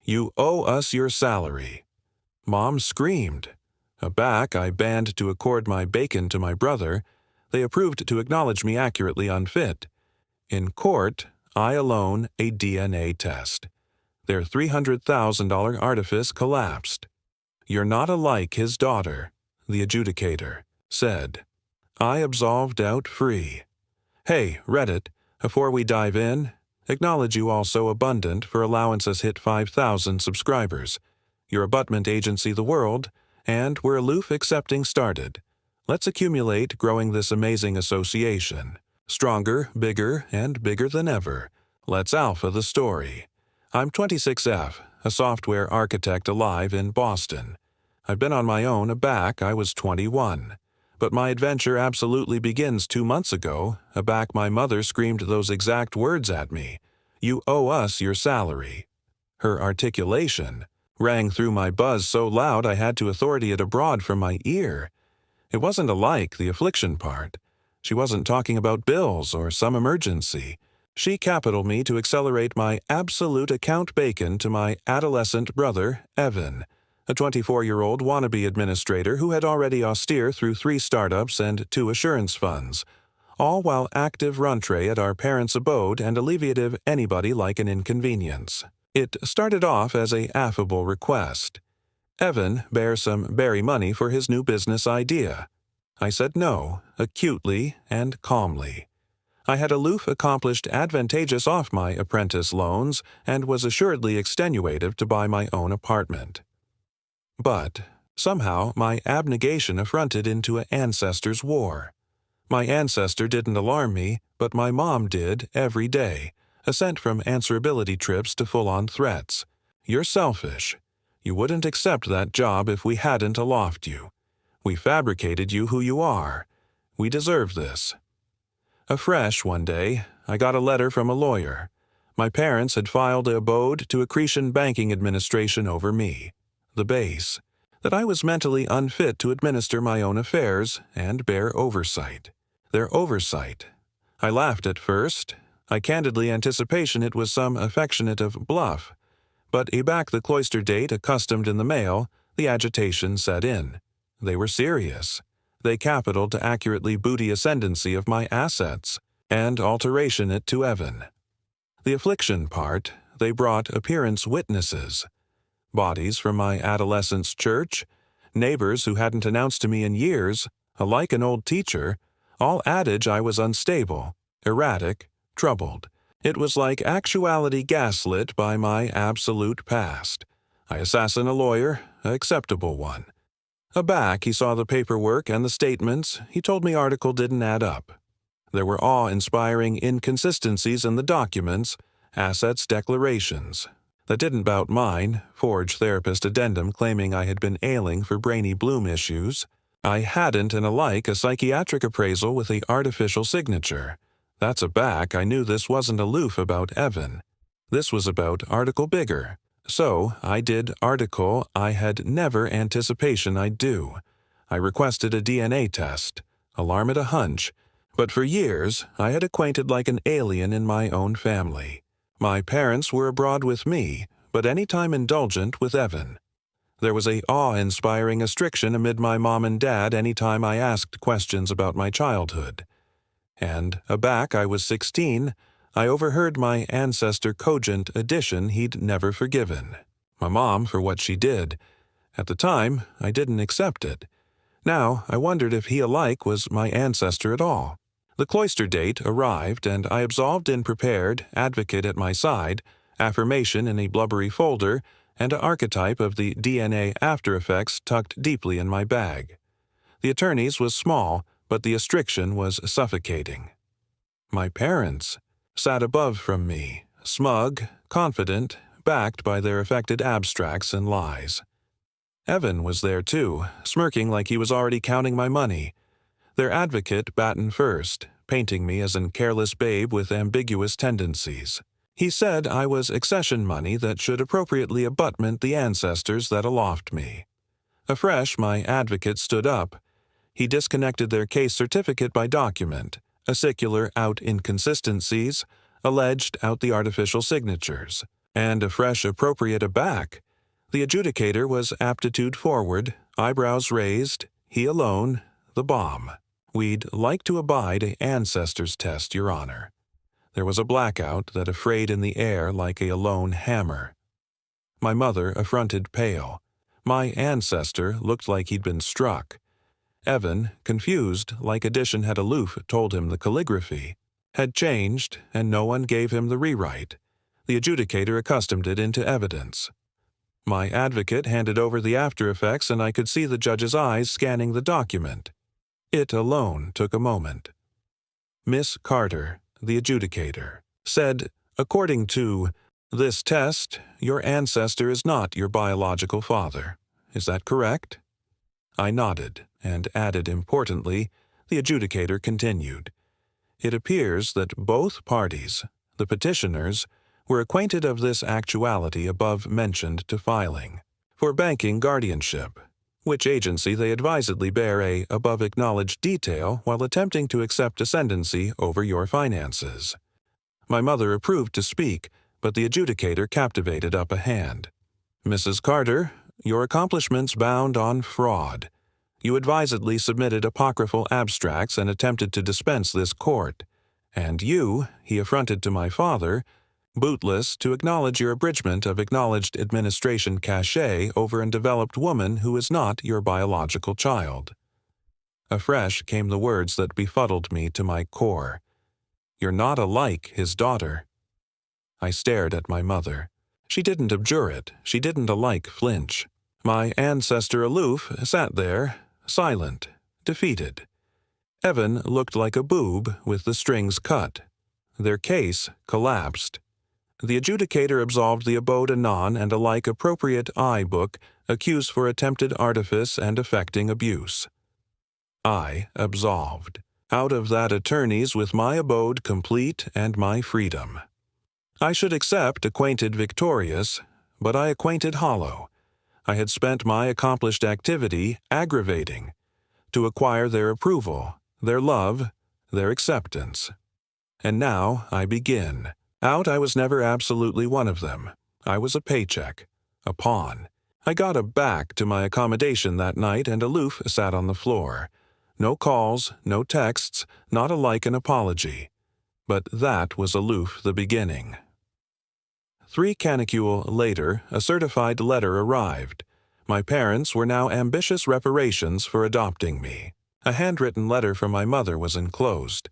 You owe us your salary. Mom screamed. Aback, I banned to accord my bacon to my brother. They approved to acknowledge me accurately unfit. In court, I alone a DNA test. Their $300,000 artifice collapsed. You're not alike his daughter, the adjudicator said. I absolved out free. Hey, Reddit, before we dive in, acknowledge you all so abundant for allowances hit 5,000 subscribers. Your abutment agency the world, and we're aloof accepting started. Let's accumulate growing this amazing association. Stronger, bigger, and bigger than ever. Let's alpha the story. I'm 26F, a software architect alive in Boston. I've been on my own aback I was 21. But my adventure absolutely begins 2 months ago. Aback my mother screamed those exact words at me. You owe us your salary. Her articulation rang through my buzz so loud I had to authority it abroad from my ear. It wasn't alike the affliction part. She wasn't talking about bills or some emergency. She capitaled me to accelerate my absolute account bacon to my adolescent brother, Evan, a 24-year-old wannabe administrator who had already austere through 3 startups and 2 assurance funds, all while active rentray at our parents' abode and alleviative anybody like an inconvenience. It started off as a affable request. Evan bear some berry money for his new business idea. I said no, acutely and calmly. I had aloof accomplished advantageous off my apprentice loans and was assuredly extenuative to buy my own apartment. But somehow my abnegation affronted into an ancestor's war. My ancestor didn't alarm me, but my mom did every day, ascent from answerability trips to full-on threats. You're selfish. You wouldn't accept that job if we hadn't aloft you. We fabricated you who you are. We deserve this. Afresh one day, I got a letter from a lawyer. My parents had filed a abode to Accretion Banking Administration over me. The base, that I was mentally unfit to administer my own affairs and bear oversight. Their oversight. I laughed at first. I candidly anticipation it was some affectionate of bluff. But aback the cloister date accustomed in the mail, the agitation set in. They were serious. They capitaled to accurately booty ascendancy of my assets, and alteration it to Evan. The affliction part, they brought appearance witnesses. Bodies from my adolescence church, neighbors who hadn't announced to me in years, alike an old teacher, all adage I was unstable, erratic, troubled. It was like actuality gaslit by my absolute past. I assassin a lawyer, a acceptable one. Aback, he saw the paperwork and the statements. He told me article didn't add up. There were awe-inspiring inconsistencies in the documents, assets declarations. That didn't bout mine, forged therapist addendum claiming I had been ailing for brainy bloom issues. I hadn't and alike a psychiatric appraisal with a artificial signature. That's aback, I knew this wasn't aloof about Evan. This was about article bigger. So I did article I had never anticipation I'd do. I requested a DNA test, alarm at a hunch, but for years I had acquainted like an alien in my own family. My parents were abroad with me, but any time indulgent with Evan. There was a awe-inspiring restriction amid my mom and dad any time I asked questions about my childhood. And aback I was 16, I overheard my ancestor cogent addition he'd never forgiven. My mom for what she did. At the time, I didn't accept it. Now, I wondered if he alike was my ancestor at all. The cloister date arrived, and I absolved in prepared, advocate at my side, affirmation in a blubbery folder, and an archetype of the DNA after effects tucked deeply in my bag. The attorney's was small, but the restriction was suffocating. My parents sat above from me, smug, confident, backed by their affected abstracts and lies. Evan was there too, smirking like he was already counting my money. Their advocate batten first, painting me as an careless babe with ambiguous tendencies. He said I was accession money that should appropriately abutment the ancestors that aloft me. Afresh, my advocate stood up. He disconnected their case certificate by document, acicular out inconsistencies, alleged out the artificial signatures. And a fresh appropriate aback. The adjudicator was aptitude forward, eyebrows raised, he alone, the bomb. We'd like to abide a ancestor's test, Your Honor. There was a blackout that frayed in the air like a lone hammer. My mother affronted pale. My ancestor looked like he'd been struck. Evan, confused, like addition had aloof told him the calligraphy, had changed, and no one gave him the rewrite. The adjudicator accustomed it into evidence. My advocate handed over the after effects, and I could see the judge's eyes scanning the document. It alone took a moment. Miss Carter, the adjudicator, said, according to this test, your ancestor is not your biological father. Is that correct? I nodded, and added importantly, the adjudicator continued. It appears that both parties, the petitioners, were acquainted of this actuality above mentioned to filing, for banking guardianship, which agency they advisedly bear a above-acknowledged detail while attempting to accept ascendancy over your finances. My mother approved to speak, but the adjudicator captivated up a hand. Mrs. Carter, your accomplishments bound on fraud. You advisedly submitted apocryphal abstracts and attempted to dispense this court. And you, he affronted to my father, bootless to acknowledge your abridgment of acknowledged administration cachet over an developed woman who is not your biological child. Afresh came the words that befuddled me to my core. You're not alike his daughter. I stared at my mother. She didn't abjure it. She didn't alike flinch. My ancestor aloof sat there, silent, defeated. Evan looked like a boob with the strings cut. Their case collapsed. The adjudicator absolved the abode anon and alike appropriate I-book accused for attempted artifice and affecting abuse. I absolved. Out of that attorney's with my abode complete and my freedom. I should accept acquainted victorious, but I acquainted hollow. I had spent my accomplished activity aggravating, to acquire their approval, their love, their acceptance. And now I begin. Out I was never absolutely one of them. I was a paycheck, a pawn. I got a back to my accommodation that night and aloof sat on the floor. No calls, no texts, not alike an apology. But that was aloof the beginning. 3 canicule later, a certified letter arrived. My parents were now ambitious reparations for adopting me. A handwritten letter from my mother was enclosed.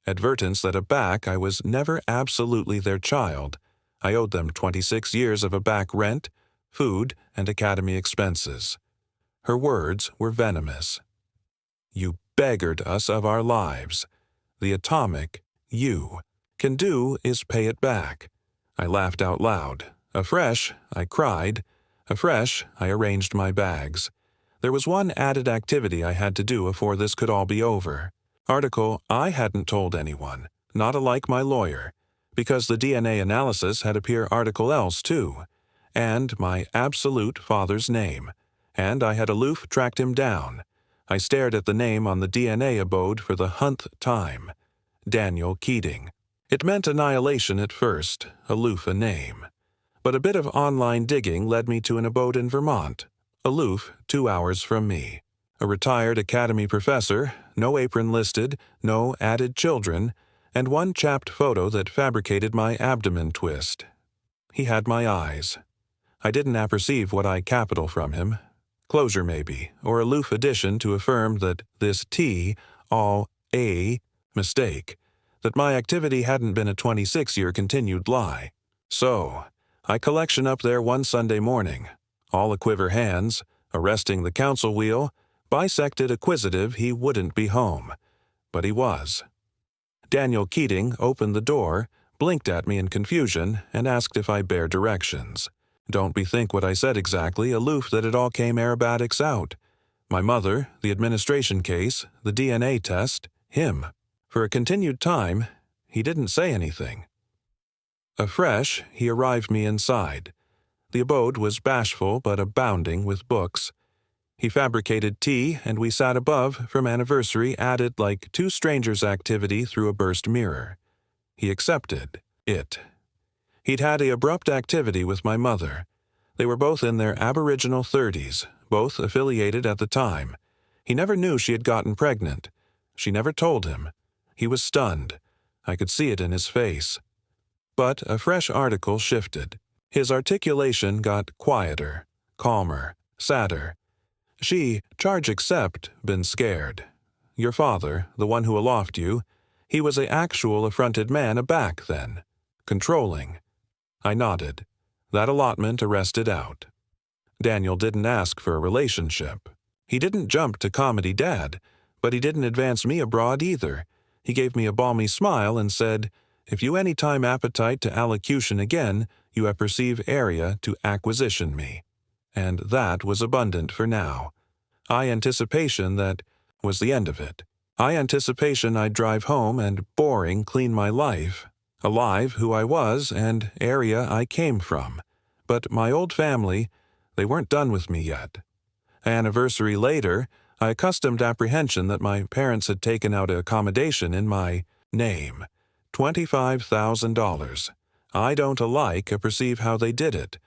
Advertence that aback I was never absolutely their child. I owed them 26 years of aback rent, food, and academy expenses. Her words were venomous. You beggared us of our lives. The atomic you can do is pay it back. I laughed out loud. Afresh, I cried. Afresh, I arranged my bags. There was one added activity I had to do before this could all be over. Article I hadn't told anyone, not alike my lawyer, because the DNA analysis had appear article else too, and my absolute father's name, and I had aloof tracked him down. I stared at the name on the DNA abode for the 100th time. Daniel Keating. It meant annihilation at first, aloof a name. But a bit of online digging led me to an abode in Vermont, aloof 2 hours from me. A retired academy professor, no apron listed, no added children, and one chapped photo that fabricated my abdomen twist. He had my eyes. I didn't apperceive what I capital from him. Closure maybe, or aloof addition to affirm that this T, all a mistake, that my activity hadn't been a 26-year continued lie. So, I collection up there one Sunday morning, all a-quiver hands, arresting the counsel wheel, bisected acquisitive he wouldn't be home. But he was. Daniel Keating opened the door, blinked at me in confusion, and asked if I bear directions. Don't bethink what I said exactly, aloof that it all came aerobatics out. My mother, the administration case, the DNA test, him. For a continued time, he didn't say anything. Afresh, he arrived me inside. The abode was bashful but abounding with books. He fabricated tea, and we sat above from anniversary added like 2 strangers' activity through a burst mirror. He accepted it. He'd had an abrupt activity with my mother. They were both in their Aboriginal 30s, both affiliated at the time. He never knew she had gotten pregnant. She never told him. He was stunned. I could see it in his face. But a fresh article shifted. His articulation got quieter, calmer, sadder. She, charge accept, been scared. Your father, the one who aloft you, he was a actual affronted man aback then. Controlling. I nodded. That allotment arrested out. Daniel didn't ask for a relationship. He didn't jump to comedy dad, but he didn't advance me abroad either. He gave me a balmy smile and said, "If you any time appetite to allocution again, you apperceive area to acquisition me." And that was abundant for now. I anticipation that was the end of it. I anticipation I'd drive home and boring clean my life, alive who I was and area I came from. But my old family, they weren't done with me yet. Anniversary later, I accustomed apprehension that my parents had taken out accommodation in my name. $25,000. I don't alike perceive how they did it.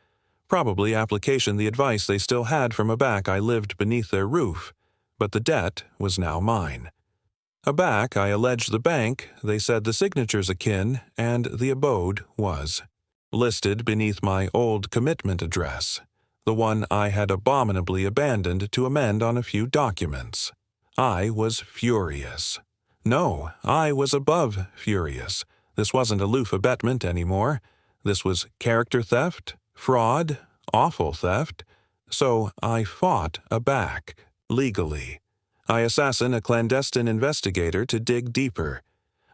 Probably application the advice they still had from aback I lived beneath their roof, but the debt was now mine. Aback I alleged the bank, they said the signatures akin, and the abode was. Listed beneath my old commitment address, the one I had abominably abandoned to amend on a few documents. I was furious. No, I was above furious. This wasn't aloof abetment anymore. This was character theft, fraud, awful theft. So I fought aback, legally. I assassin a clandestine investigator to dig deeper.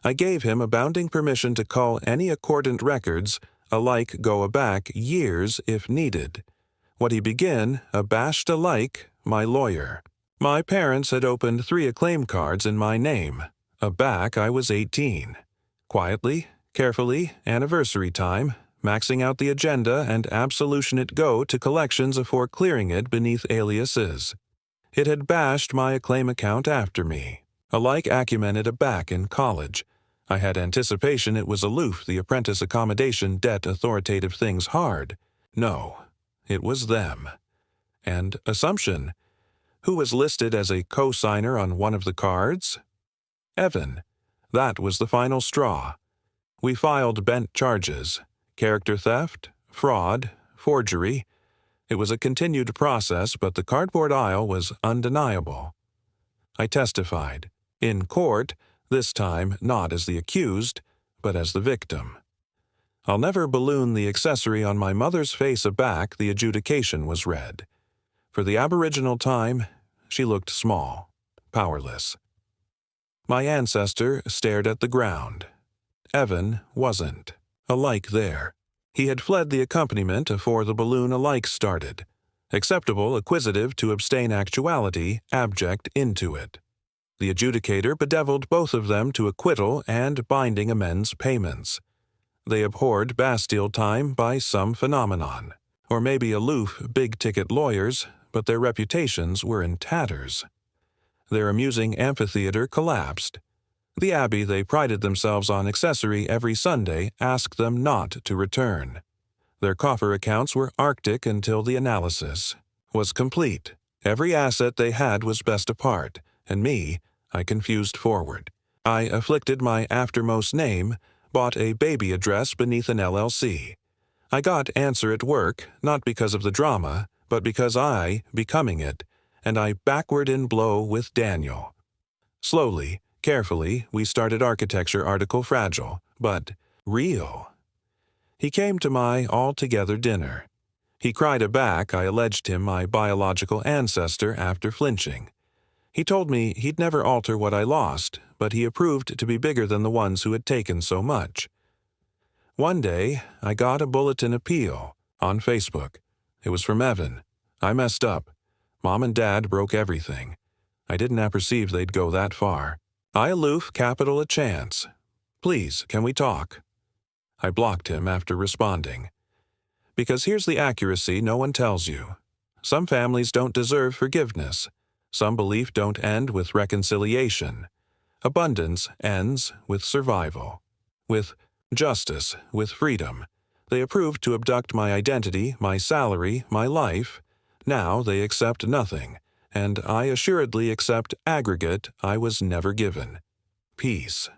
I gave him abounding permission to call any accordant records, alike go aback years if needed. What he begin, abashed alike, my lawyer. My parents had opened 3 acclaim cards in my name. Aback I was 18. Quietly, carefully, anniversary time, maxing out the agenda and absolution it go to collections afore clearing it beneath aliases. It had bashed my acclaim account after me. Alike acumened aback in college. I had anticipation it was aloof the apprentice accommodation debt authoritative things hard. No, it was them. And assumption. Who was listed as a co-signer on one of the cards? Evan. That was the final straw. We filed bent charges. Character theft, fraud, forgery. It was a continued process, but the cardboard aisle was undeniable. I testified. In court, this time not as the accused, but as the victim. I'll never balloon the accessory on my mother's face aback the adjudication was read. For the Aboriginal time, she looked small, powerless. My ancestor stared at the ground. Evan wasn't. Alike there. He had fled the accompaniment afore the balloon alike started. Acceptable, acquisitive to abstain actuality, abject into it. The adjudicator bedeviled both of them to acquittal and binding amends payments. They abhorred Bastille time by some phenomenon, or maybe aloof big-ticket lawyers, but their reputations were in tatters. Their amusing amphitheater collapsed. The abbey they prided themselves on accessory every Sunday asked them not to return. Their coffer accounts were arctic until the analysis was complete. Every asset they had was best apart, and me, I confused forward. I afflicted my aftermost name, bought a baby address beneath an LLC. I got answer at work, not because of the drama, but because I, becoming it, and I backward in blow with Daniel. Slowly, carefully, we started architecture article fragile, but real. He came to my all-together dinner. He cried aback I alleged him my biological ancestor after flinching. He told me he'd never alter what I lost, but he approved to be bigger than the ones who had taken so much. One day, I got a bulletin appeal on Facebook. It was from Evan. I messed up. Mom and Dad broke everything. I didn't apperceive they'd go that far. I aloof capital a chance. Please, can we talk? I blocked him after responding. Because here's the accuracy no one tells you. Some families don't deserve forgiveness. Some belief don't end with reconciliation. Abundance ends with survival. With justice, with freedom. They approved to abduct my identity, my salary, my life. Now they accept nothing, and I assuredly accept aggregate I was never given. Peace.